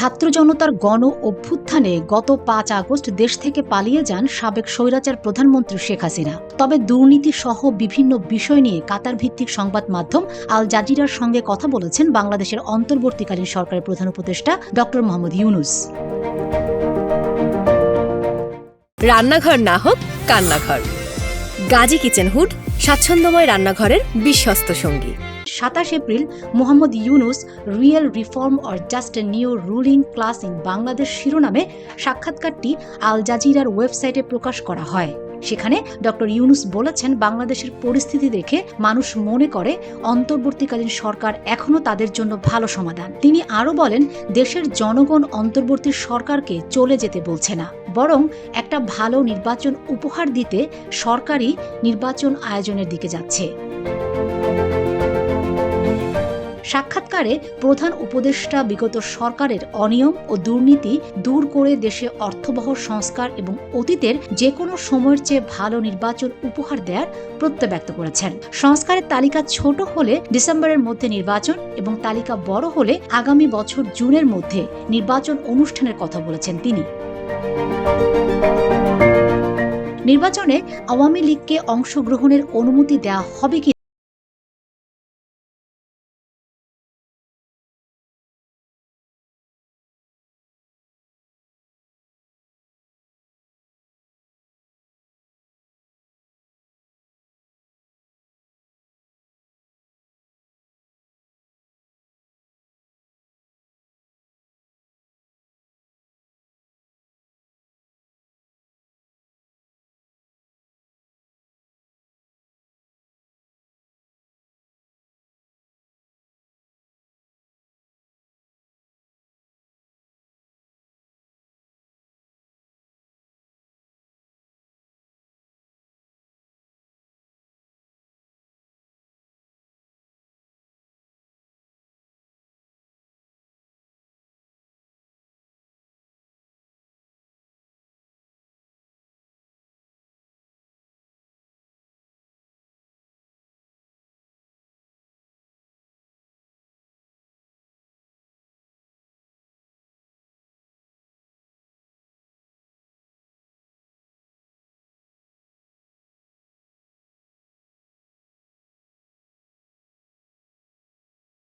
ছাত্র জনতার গণ অভ্যুত্থানে গত ৫ আগস্ট দেশ থেকে পালিয়ে যান সাবেক স্বৈরাচার প্রধানমন্ত্রী শেখ হাসিনা। তবে দুর্নীতি সহ বিভিন্ন বিষয় নিয়ে কাতার ভিত্তিক সংবাদ মাধ্যম আল জাজিরার সঙ্গে কথা বলেছেন বাংলাদেশের অন্তর্বর্তীকালীন সরকারের প্রধান উপদেষ্টা ডক্টর মোহাম্মদ ইউনূস। রান্নাঘর না হোক কান্নাঘর, গাজী কিচেন হুড স্বাচ্ছন্দ্যময় রান্নাঘরের বিশ্বস্ত সঙ্গী। ২৭ April Mohammad Yunus real reform or just a new ruling class in Bangladesh শিরোনামে সাক্ষাৎকারটি আল জাজিরার ওয়েবসাইটে প্রকাশ করা হয়। সেখানে ডক্টর ইউনূস বলেছেন, বাংলাদেশের পরিস্থিতি দেখে মানুষ মনে করে অন্তর্বর্তীকালীন সরকার এখনো তাদের জন্য ভালো সমাধান। তিনি আরও বলেন, দেশের জনগণ অন্তর্বর্তী সরকারকে চলে যেতে বলছে না, বরং একটা ভালো নির্বাচন উপহার দিতে সরকারি নির্বাচন আয়োজনের দিকে যাচ্ছে। সাক্ষাৎকারে প্রধান উপদেষ্টা বিগত সরকারের অনিয়ম ও দুর্নীতি দূর করে দেশে অর্থবহ সংস্কার এবং অতীতের যে কোনো সময়ের চেয়ে ভালো নির্বাচন উপহার দেওয়ার প্রত্যয় ব্যক্ত করেছেন। সংস্কারের তালিকা ছোট হলে ডিসেম্বরের মধ্যে নির্বাচন এবং তালিকা বড় হলে আগামী বছর জুনের মধ্যে নির্বাচন অনুষ্ঠানের কথা বলেছেন তিনি। নির্বাচনে আওয়ামী লীগকে অংশগ্রহণের অনুমতি দেওয়া হবে কি